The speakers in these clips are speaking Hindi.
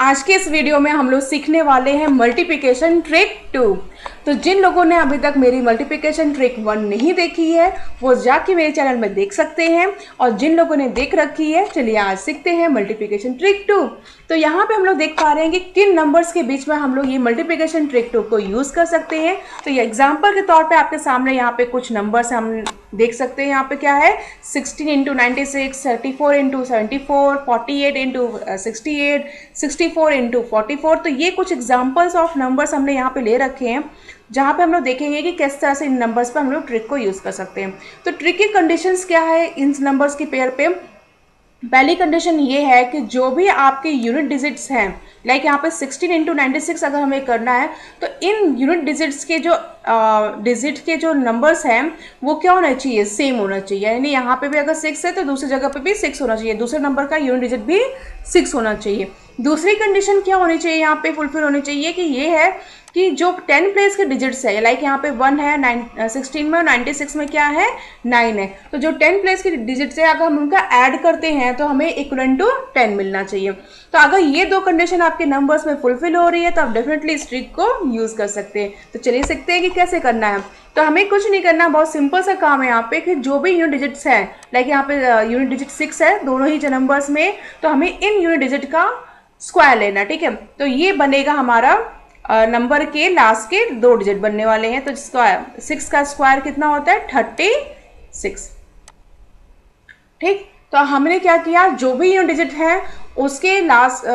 आज के इस वीडियो में हम लोग सीखने वाले हैं मल्टीप्लिकेशन ट्रिक 2। तो जिन लोगों ने अभी तक मेरी मल्टीप्लिकेशन ट्रिक 1 नहीं देखी है वो जाके मेरे चैनल में देख सकते हैं, और जिन लोगों ने देख रखी है चलिए आज सीखते हैं मल्टीप्लिकेशन ट्रिक 2। तो यहाँ पे हम लोग देख पा रहे हैं कि किन नंबर्स के बीच में हम लोग ये मल्टीप्लिकेशन ट्रिक 2 को यूज़ कर सकते हैं। तो ये एग्जाम्पल के तौर पर आपके सामने यहाँ पे कुछ नंबर्स हम देख सकते हैं। यहाँ पे क्या है 16 इंटू 96, 34 इंटू 74, 48 इंटू 68, 64 इंटू 44। तो ये कुछ एग्जाम्पल्स ऑफ नंबर्स हमने यहाँ पे ले रखे हैं, जहाँ पे हम लोग देखेंगे कि किस तरह से इन नंबर्स पे हम लोग ट्रिक को यूज़ कर सकते हैं। तो ट्रिक की कंडीशंस क्या है इन नंबर्स की पेयर पे। पहली कंडीशन ये है कि जो भी आपके यूनिट डिजिट्स हैं, लाइक यहाँ पे 16 इंटू 96 अगर हमें करना है तो इन यूनिट डिजिट्स के जो डिजिट के जो नंबर्स हैं वो क्या होना चाहिए, सेम होना चाहिए। यानी यहाँ पे भी अगर 6 है तो दूसरी जगह पे भी 6 होना चाहिए, दूसरे नंबर का यूनिट डिजिट भी 6 होना चाहिए। दूसरी कंडीशन क्या होनी चाहिए यहाँ पे फुलफिल होनी चाहिए कि ये है कि जो 10 प्लेस के डिजिट्स है, लाइक यहाँ पे 1 है 16 में और 96 में क्या है 9 है, तो जो 10 प्लेस के डिजिट्स है अगर हम उनका ऐड करते हैं तो हमें इक्वलेंट टू 10 मिलना चाहिए। तो अगर ये दो कंडीशन आपके नंबर्स में फुलफिल हो रही है तो आप डेफिनेटली इस ट्रिक को यूज़ कर सकते हैं। तो चलिए सीखते हैं कि कैसे करना है। तो हमें कुछ नहीं करना, बहुत सिंपल सा काम है यहाँ पे कि जो भी यूनिट डिजिट्स है, लाइक यहाँ पे यूनिट डिजिट 6 है दोनों ही नंबर्स में, तो हमें इन यूनिट डिजिट का स्क्वायर लेना, ठीक है। तो ये बनेगा हमारा नंबर के लास्ट के 2 डिजिट बनने वाले हैं। तो स्क्वायर 6 का स्क्वायर कितना होता है 36, ठीक। तो हमने क्या किया, जो भी यूनिट डिजिट है उसके लास्ट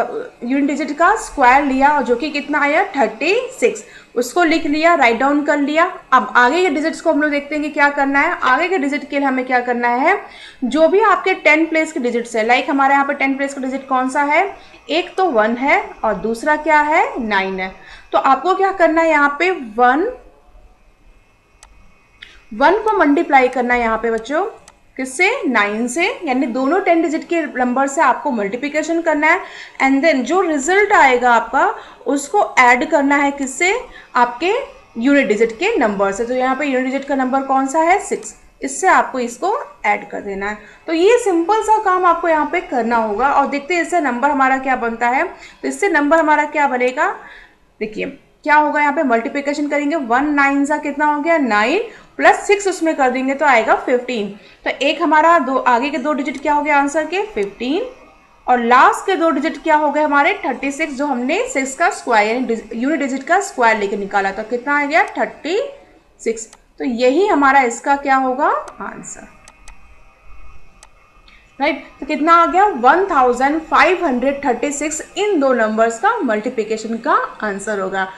यूनिट डिजिट का स्क्वायर लिया और जो कि कितना आया 36, उसको लिख लिया, राइट डाउन कर लिया। अब आगे के डिजिट्स को हम लोग देखते हैं कि क्या करना है। आगे के डिजिट के लिए हमें क्या करना है, जो भी आपके 10 प्लेस के डिजिट्स है, लाइक हमारे यहाँ पे 10 प्लेस का डिजिट कौन सा है, एक तो 1 है और दूसरा क्या है 9 है। तो आपको क्या करना है यहाँ पे 1 को मल्टीप्लाई करना है यहाँ पे बच्चों, किससे 9 से, यानी दोनों 10 डिजिट के नंबर से आपको मल्टीप्लिकेशन करना है। एंड देन जो रिजल्ट आएगा आपका उसको ऐड करना है किससे, आपके यूनिट डिजिट के नंबर से। तो यहाँ पे यूनिट डिजिट का नंबर कौन सा है 6, इससे आपको इसको ऐड कर देना है। तो ये सिंपल सा काम आपको यहाँ पे करना होगा और देखते हैं इससे नंबर हमारा क्या बनता है। तो इससे नंबर हमारा क्या बनेगा, देखिए क्या होगा, यहाँ पे मल्टीप्लिकेशन करेंगे 1 9 सा कितना हो गया 9 प्लस 6 उसमें कर देंगे तो आएगा 15। तो एक हमारा दो आगे के 2 डिजिट क्या हो गया आंसर के 15, और लास्ट के 2 डिजिट क्या हो गए हमारे 36, जो हमने 6 का स्क्वायर यानी यूनिट डिजिट का स्क्वायर लेके निकाला। तो कितना आ गया 36। तो यही हमारा इसका क्या होगा आंसर, राइट। तो कितना आ गया 1536 इन दो नंबर्स का मल्टीप्लिकेशन का आंसर होगा।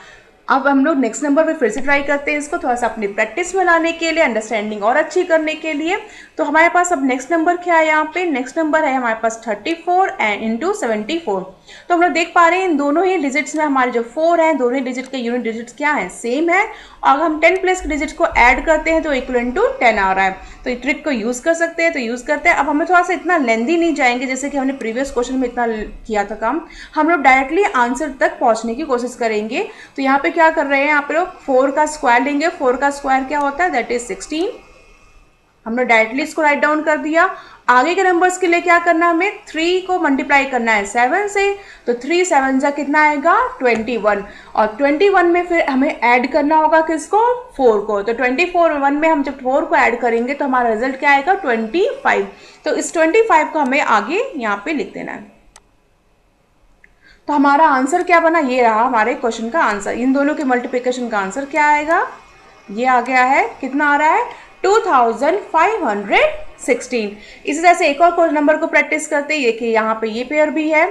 अब हम लोग नेक्स्ट नंबर पे फिर से ट्राई करते हैं इसको थोड़ा सा अपनी प्रैक्टिस में लाने के लिए, अंडरस्टैंडिंग और अच्छी करने के लिए। तो हमारे पास अब नेक्स्ट नंबर क्या है, यहाँ पे नेक्स्ट नंबर है हमारे पास 34 एंड इंटू 74। तो हम लोग देख पा रहे हैं इन दोनों ही डिजिट्स में हमारे जो 4 हैं दोनों ही डिजिट के यूनिट डिजिट्स क्या है सेम है, और अगर हम 10 प्लस के डिजिट को ऐड करते हैं तो इक्वलेंट टू 10 आ रहा है। तो ये ट्रिक को यूज़ कर सकते हैं, तो यूज़ करते हैं। अब हमें थोड़ा सा इतना लेंदी नहीं जाएंगे जैसे कि हमने प्रीवियस क्वेश्चन में इतना किया था काम, हम लोग डायरेक्टली आंसर तक पहुंचने की कोशिश करेंगे। तो यहाँ पे क्या कर रहे हैं, यहाँ पे लोग 4 का स्क्वायर लेंगे। 4 का स्क्वायर क्या होता है दैट इज 16, हमने डायरेक्टली इसको राइट डाउन कर दिया। आगे के नंबर्स के लिए क्या करना है, हमें 3 को मल्टीप्लाई करना है 7 से, तो 3 7 जा कितना आएगा 21, और 21 में फिर हमें ऐड करना होगा किसको 4 को। तो 24 1 में हम जब 4 को ऐड करेंगे तो हमारा रिजल्ट क्या आएगा 25। तो इस 25 को हमें आगे यहाँ पे लिख देना है। तो हमारा आंसर क्या बना, ये रहा हमारे क्वेश्चन का आंसर। इन दोनों के मल्टीप्लिकेशन का आंसर क्या आएगा, ये आ गया है, कितना आ रहा है 2516। इसी तरह से एक और नंबर को प्रैक्टिस करते हैं कि यहाँ पे ये पेयर भी है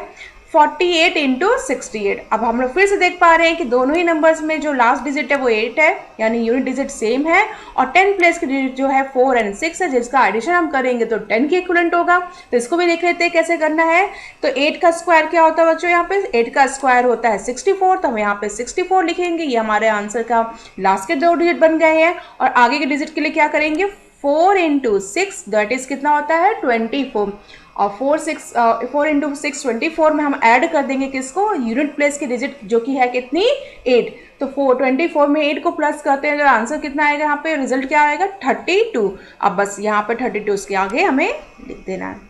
48 इंटू 68। अब हम लोग फिर से देख पा रहे हैं कि दोनों ही नंबर्स में जो लास्ट डिजिट है वो 8 है, यानी यूनिट डिजिट सेम है, और 10 प्लेस के डिजिट जो है 4 एंड 6 है, जिसका एडिशन हम करेंगे तो 10 के इक्विवेलेंट होगा। तो इसको भी देख लेते हैं कैसे करना है। तो 8 का स्क्वायर क्या होता है बच्चों, यहाँ पे 8 का स्क्वायर होता है 64, तो हम यहाँ पे 64 लिखेंगे, ये हमारे आंसर का लास्ट के 2 डिजिट बन गए हैं। और आगे के डिजिट के लिए क्या करेंगे 4 इंटू 6 दैट इज कितना होता है 24, और 4 इंटू 6 24 में हम ऐड कर देंगे किसको, यूनिट प्लेस के डिजिट जो कि है कितनी 8। तो 24 में 8 को प्लस करते हैं तो आंसर कितना आएगा, यहाँ पे रिजल्ट क्या आएगा 32। अब बस यहाँ पे 32 के आगे हमें लिख देना है,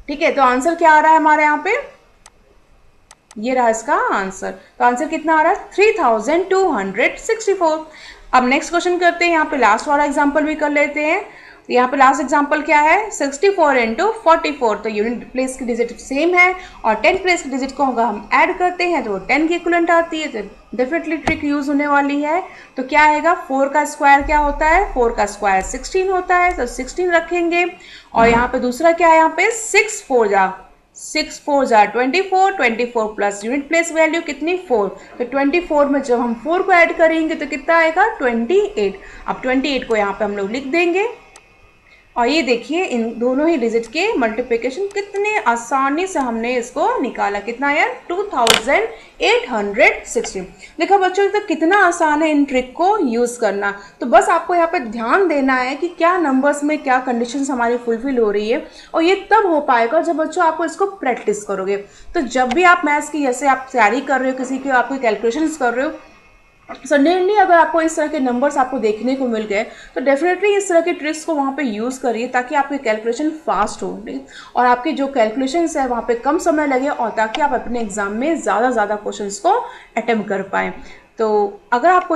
ठीक है। तो आंसर क्या आ रहा है हमारे यहाँ पे ये रहा इसका आंसर। तो आंसर कितना आ रहा है 3264। अब नेक्स्ट क्वेश्चन करते हैं, यहाँ पे लास्ट वाला एग्जांपल भी कर लेते हैं। तो यहाँ पे लास्ट एग्जांपल क्या है 64 इंटू 44। तो यूनिट प्लेस की डिजिट सेम है और 10 प्लेस की डिजिट को अगर हम ऐड करते हैं तो 10 की इक्विवेलेंट आती है, तो डेफिनेटली ट्रिक यूज होने वाली है। तो क्या आएगा 4 का स्क्वायर क्या होता है, 4 का स्क्वायर 16 होता है, तो 16 रखेंगे। और यहाँ पे दूसरा क्या है, यहाँ पे 6 4 जा 24, 24 प्लस यूनिट प्लेस वैल्यू कितनी 4, तो 24 में जब हम 4 को ऐड करेंगे तो कितना आएगा 28। अब 28 को यहाँ पे हम लोग लिख देंगे और ये देखिए इन दोनों ही डिजिट के मल्टीप्लिकेशन कितने आसानी से हमने इसको निकाला, कितना आया 2860। देखो बच्चों तो कितना आसान है इन ट्रिक को यूज़ करना। तो बस आपको यहाँ पे ध्यान देना है कि क्या नंबर्स में क्या कंडीशंस हमारी फुलफिल हो रही है, और ये तब हो पाएगा जब बच्चों आपको इसको प्रैक्टिस करोगे। तो जब भी आप मैथ्स की जैसे आप तैयारी कर रहे हो, किसी की आपको कैलकुलेशंस कर रहे हो, सडनली अगर आपको इस तरह के नंबर्स आपको देखने को मिल गए तो डेफिनेटली इस तरह के ट्रिक्स को वहाँ पे यूज़ करिए ताकि आपके कैलकुलेशन फास्ट हो और आपकी जो कैलकुलेशंस है वहाँ पे कम समय लगे, और ताकि आप अपने एग्जाम में ज़्यादा क्वेश्चंस को अटेम्प्ट कर पाएँ। तो अगर आपको